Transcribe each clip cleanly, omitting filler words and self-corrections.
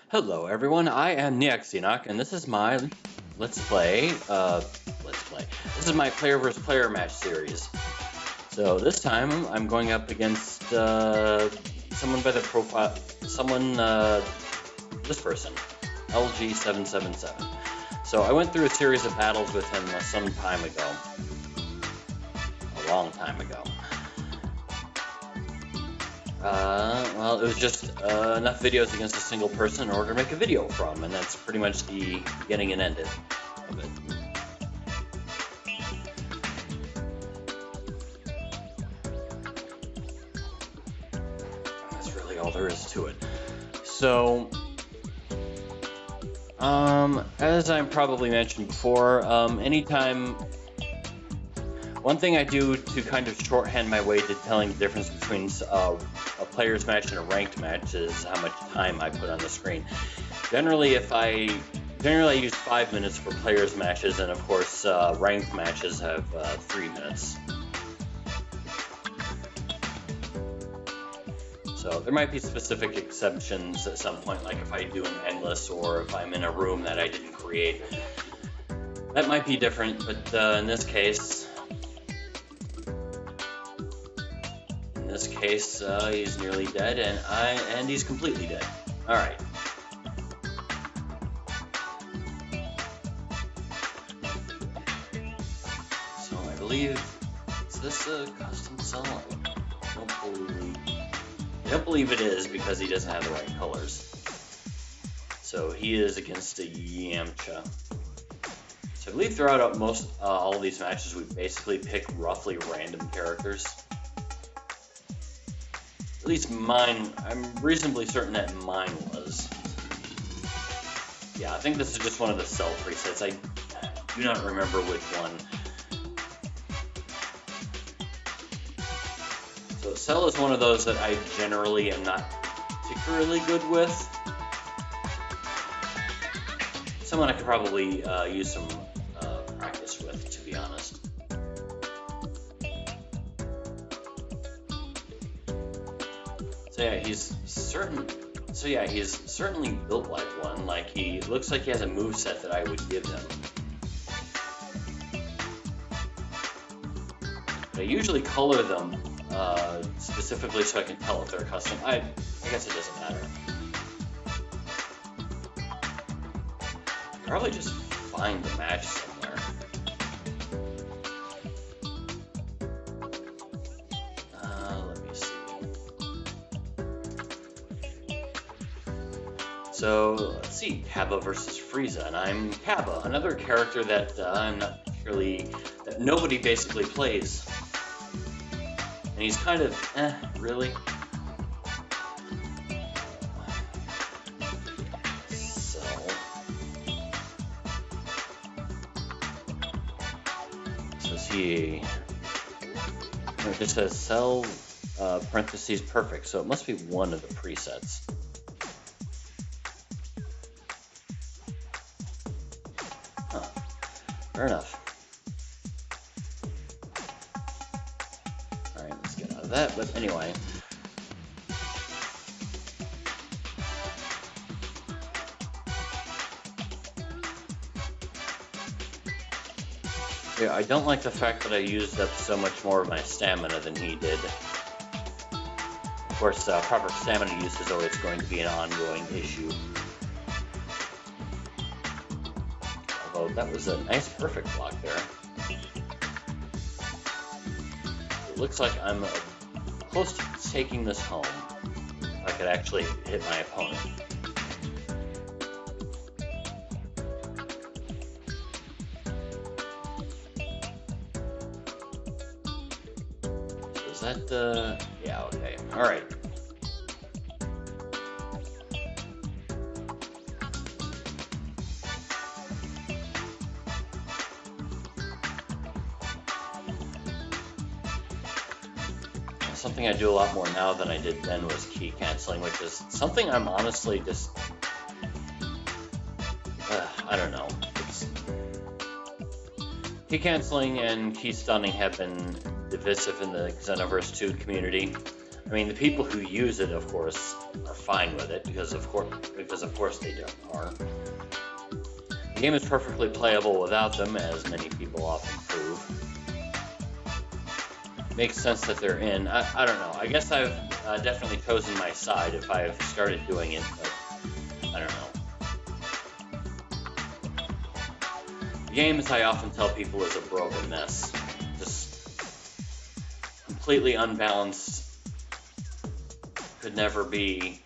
Hello everyone, I am Neoxenoc, and this is my Let's Play. This is my player versus player match series. So this time I'm going up against someone by the profile, this person, LG777. So I went through a series of battles with him some time ago, a long time ago. Well, it was just enough videos against a single person in order to make a video from, and that's pretty much the beginning and end of it. That's really all there is to it. So, as I probably mentioned before, one thing I do to kind of shorthand my way to telling the difference between a player's match and a ranked match is how much time I put on the screen. Generally, I use 5 minutes for players' matches, and of course, ranked matches have 3 minutes. So there might be specific exceptions at some point, like if I do an endless or if I'm in a room that I didn't create. That might be different, but in this case, he's nearly dead, and he's completely dead. All right. So I believe, is this a custom cell? I don't believe it is because he doesn't have the right colors. So he is against a Yamcha. So I believe throughout all of these matches we basically pick roughly random characters. At least mine, I'm reasonably certain that mine was. Yeah, I think this is just one of the cell presets. I do not remember which one. So cell is one of those that I generally am not particularly good with. Someone I could probably use some practice with, to be honest. So yeah, he's certainly built like one. Like, he looks like he has a moveset that I would give him. But I usually color them specifically so I can tell if they're custom. I guess it doesn't matter. I'll probably just find the match somewhere. Let me see. So, let's see, Kaba versus Frieza, and I'm Kaba, another character that that nobody basically plays. And he's kind of, really? So see, it just says cell, parentheses, perfect, so it must be one of the presets. Fair enough. Alright, let's get out of that, but anyway. Yeah, I don't like the fact that I used up so much more of my stamina than he did. Of course, proper stamina use is always going to be an ongoing issue. Although that was a nice perfect block there. It looks like I'm close to taking this home. If I could actually hit my opponent. So is that yeah, okay. Alright. Something I do a lot more now than I did then was key canceling, which is something I'm honestly just, I don't know. Key canceling and key stunning have been divisive in the Xenoverse 2 community. I mean, the people who use it, of course, are fine with it because of course they are. The game is perfectly playable without them, as many people often prove. Makes sense that they're in. I don't know. I guess I've definitely chosen my side if I've started doing it, but I don't know. The game, as I often tell people, is a broken mess. Just completely unbalanced. Could never be.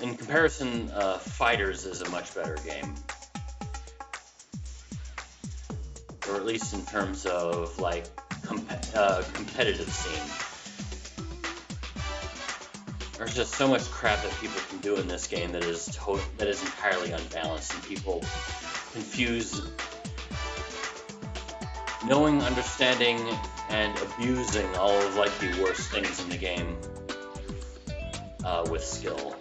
In comparison, Fighters is a much better game. Or at least in terms of, like, competitive scene. There's just so much crap that people can do in this game that is entirely unbalanced, and people confuse knowing, understanding, and abusing all of, like, the worst things in the game with skill.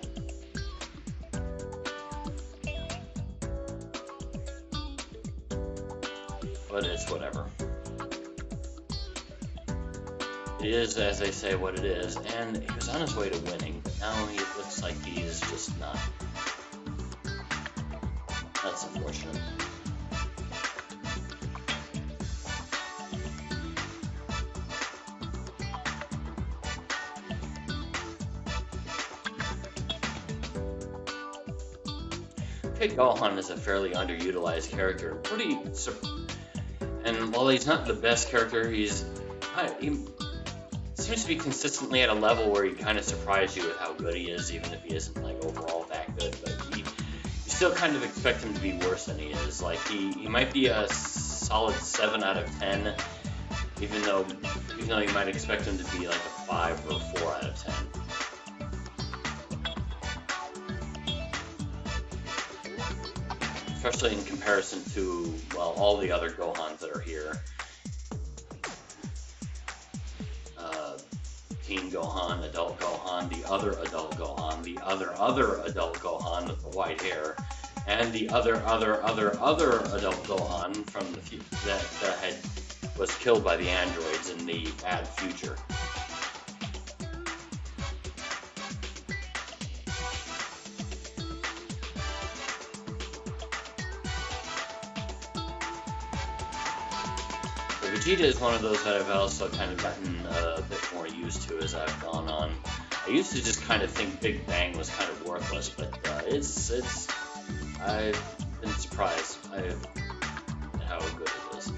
But it's whatever. It is, as they say, what it is, and he was on his way to winning, but now it looks like he's just not. That's unfortunate. Kid Gohan is a fairly underutilized character, and while he's not the best character, he seems to be consistently at a level where he kind of surprises you with how good he is, even if he isn't, like, overall that good. But you still kind of expect him to be worse than he is. Like, he might be a solid 7 out of 10, even though you might expect him to be like a 5 or 4 out of 10. Especially in comparison to, well, all the other Gohans that are here. Teen Gohan, Adult Gohan, the other Adult Gohan, the other Adult Gohan with the white hair, and the other Adult Gohan from the that was killed by the androids in the bad future. Vegeta is one of those that I've also kind of gotten a bit more used to as I've gone on. I used to just kind of think Big Bang was kind of worthless, but I've been surprised at how good it is.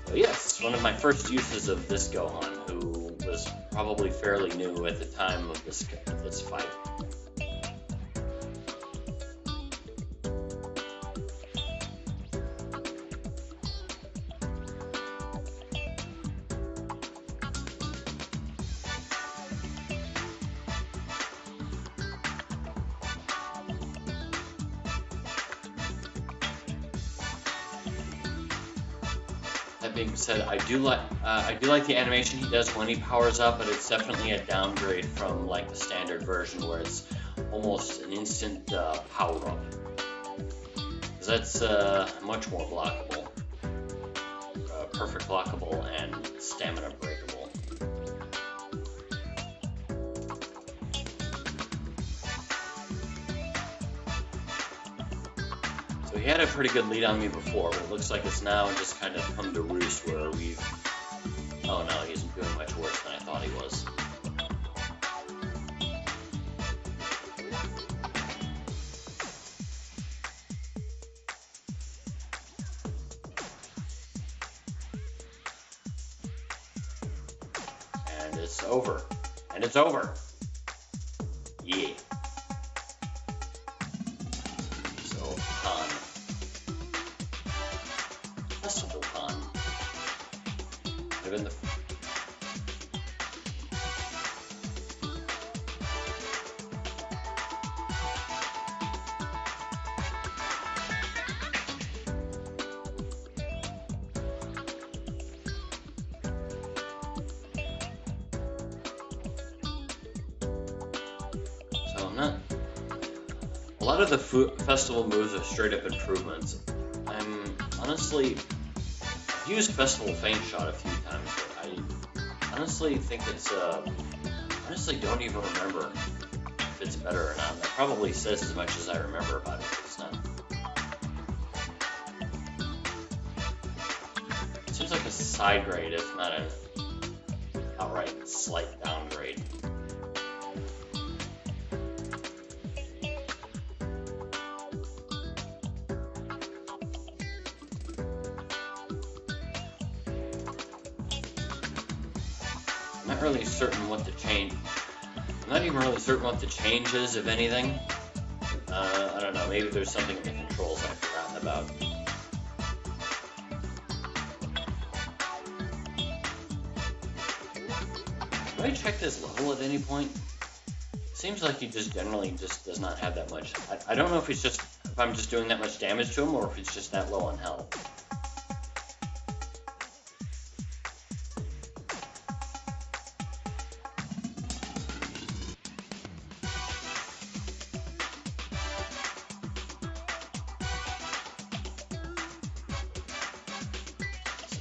So yes, one of my first uses of this Gohan, who was probably fairly new at the time of this fight. That being said, I do like the animation he does when he powers up, but it's definitely a downgrade from, like, the standard version where it's almost an instant power up. Because that's much more blockable, perfect blockable, and stamina breakable. So he had a pretty good lead on me before, but it looks like it's now just kind of come to roost where we've... Oh no, he isn't doing much worse than I thought he was. And it's over. And it's over! Yeah. Festival Con. I've been a lot of the festival moves are straight up improvements. I've used Festival Feint Shot a few times, but I honestly think it's honestly don't even remember if it's better or not. That probably says as much as I remember about it. It's not. It seems like a side grade, if not an outright slight downgrade. I'm not really certain what the change. I'm not even really certain what the change is, if anything. I don't know. Maybe there's something in the controls I've forgotten about. Do I check this level at any point? It seems like he just generally just does not have that much. I don't know if if I'm just doing that much damage to him, or if it's just that low on health.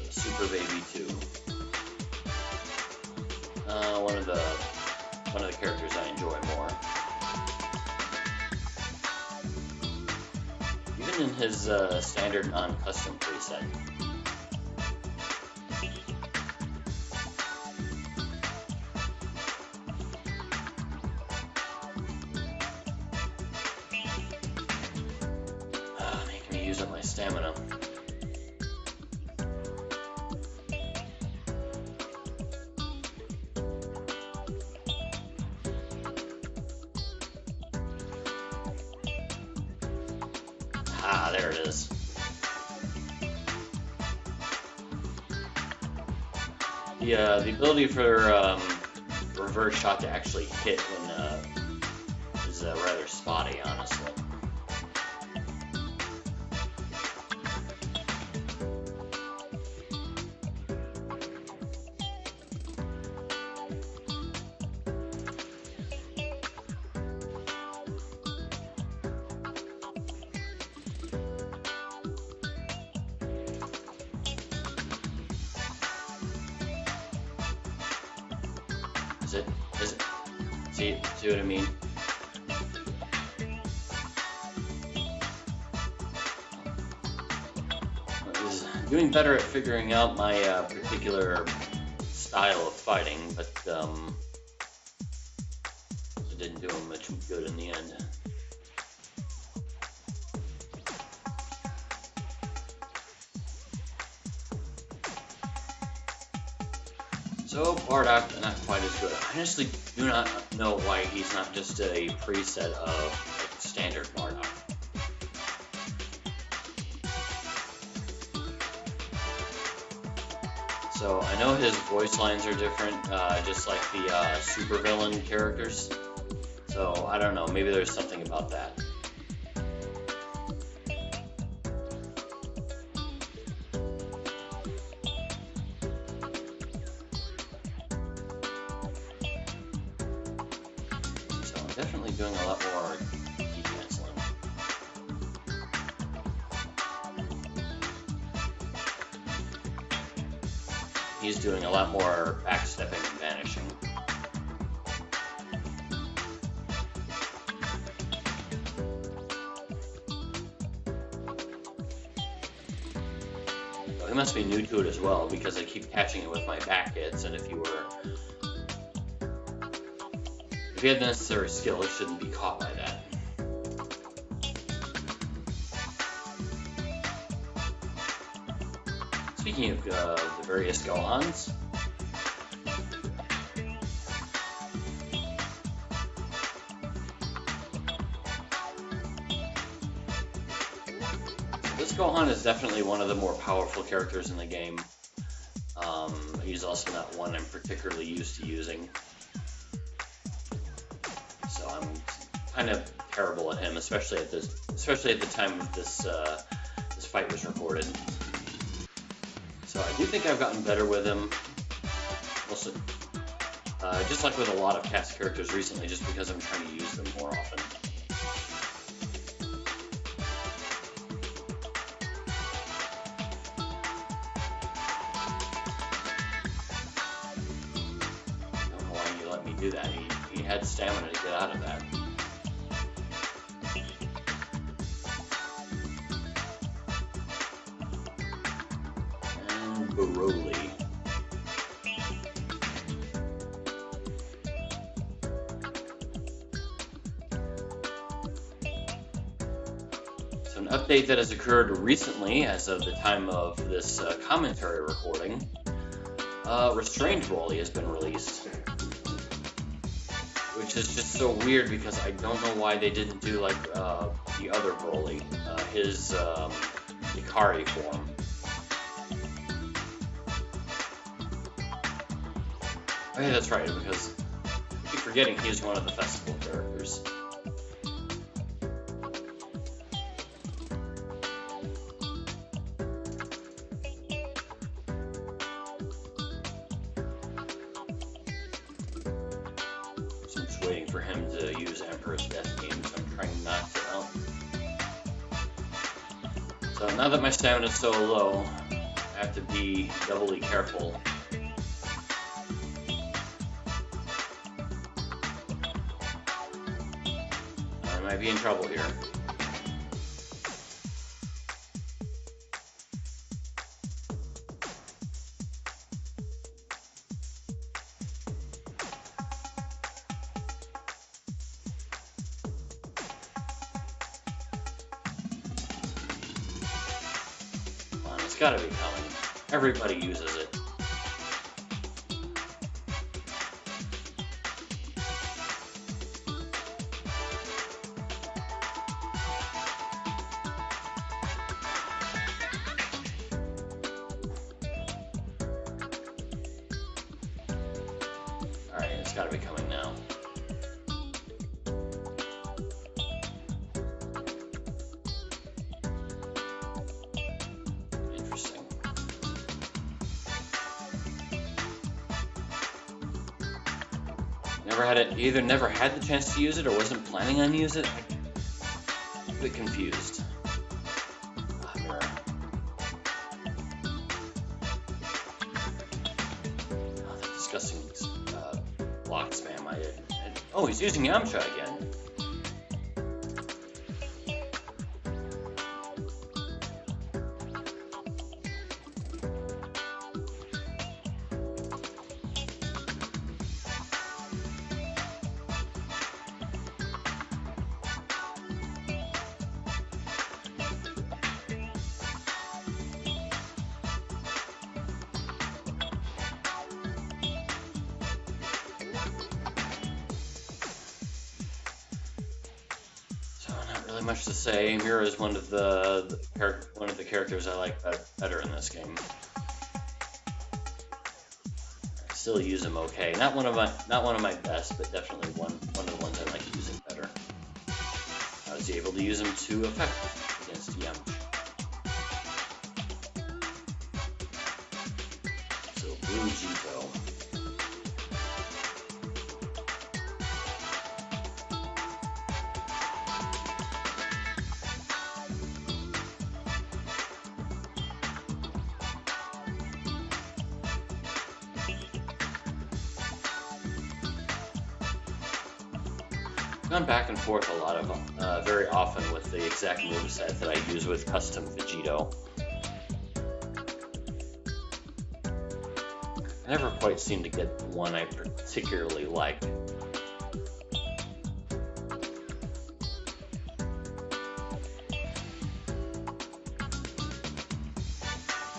Super Baby 2. One of the characters I enjoy more. Even in his standard non-custom preset. Making me use up my stamina. Ah, there it is. The ability for reverse shot to actually hit when is rather spotty, honestly. Is it? See what I mean? Is doing better at figuring out my particular style of fighting, but it didn't do him much good in the end. So, Bardock, not quite as good. I honestly do not know why he's not just a preset of like, standard Bardock. So, I know his voice lines are different, just like the supervillain characters. So, I don't know, maybe there's something about that. Definitely doing a lot more canceling. He's doing a lot more backstepping and vanishing. So he must be new to it as well, because I keep catching it with my back hits, and if you have the necessary skill, it shouldn't be caught by that. Speaking of the various Gohans, this Gohan is definitely one of the more powerful characters in the game. He's also not one I'm particularly used to using. So I'm kind of terrible at him, especially at the time this fight was recorded. So I do think I've gotten better with him. Also, just like with a lot of cast characters recently, just because I'm trying to use them more often. I don't know why you let me do that. He had stamina to get out of that. And Broly. So an update that has occurred recently, as of the time of this commentary recording, Restrained Broly has been released. Which is just so weird because I don't know why they didn't do like the other Broly, his Ikari form. Oh yeah, that's right, because I keep forgetting he's one of the festival characters. Waiting for him to use Emperor's Death Beam, so I'm trying not to. So now that my stamina is so low, I have to be doubly careful. I might be in trouble here. It's gotta be coming. Everybody uses it. Alright, it's gotta be coming now. Either never had the chance to use it or wasn't planning on using it. I'm a bit confused. Mirror. Oh, that disgusting block spam I did. Oh, he's using Yamcha again. Much to say. Mira is one of the characters I like better in this game. I still use him okay. Not one of my best, but definitely one of the ones I like using better. I was able to use him to effect against Yamcha. So Blue Jito. Gone back and forth a lot of very often with the exact moveset that I use with custom Vegito. I never quite seem to get the one I particularly like.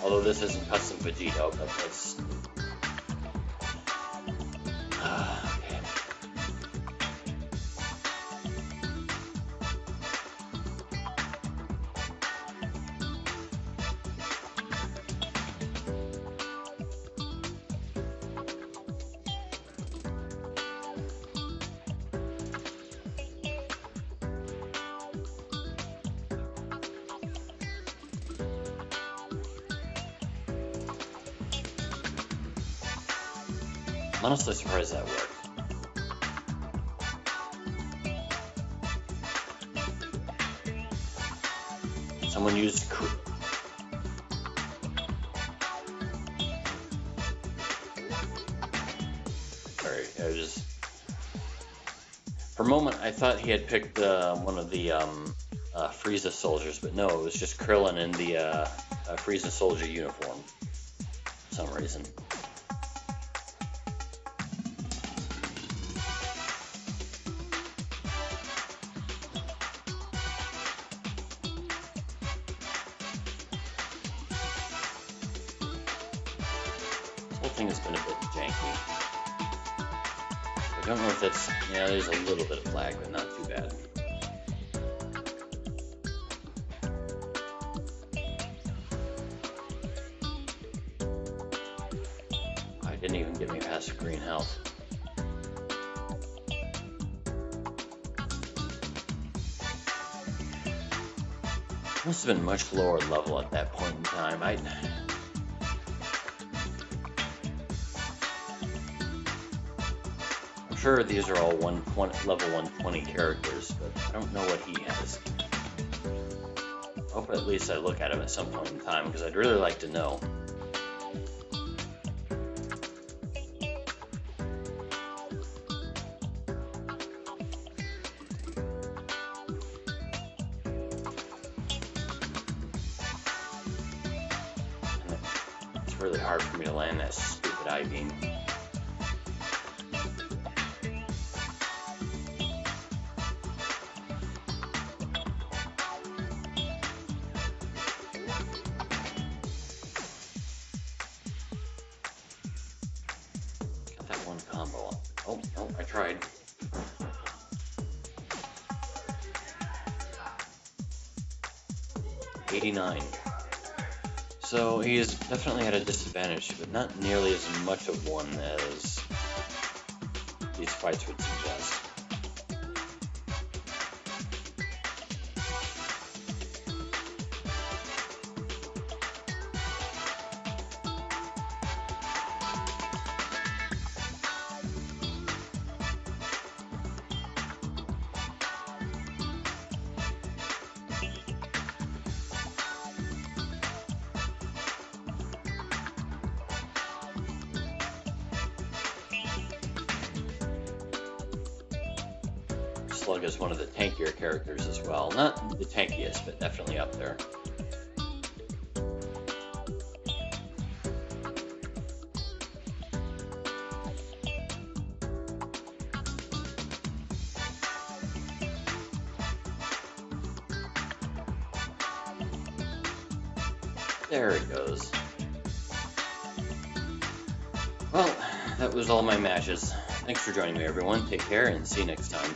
Although this isn't custom Vegito, but that's I'm honestly surprised that worked. Someone used sorry, I just a moment, I thought he had picked one of the Frieza soldiers, but no, it was just Krillin in the Frieza soldier uniform for some reason. This whole thing has been a bit janky. I don't know if that's, yeah, there's a little bit of lag, but not too bad. I didn't even get me past green health. Must have been much lower level at that point in time. I'm sure these are all level 120 characters, but I don't know what he has. I hope at least I look at him at some point in time, because I'd really like to know. It's really hard for me to land that stupid I-beam. Combo. Oh, I tried. $89. So he is definitely at a disadvantage, but not nearly as much of one as these fights would suggest. Slug is one of the tankier characters as well. Not the tankiest, but definitely up there. There it goes. Well, that was all my matches. Thanks for joining me, everyone. Take care and see you next time.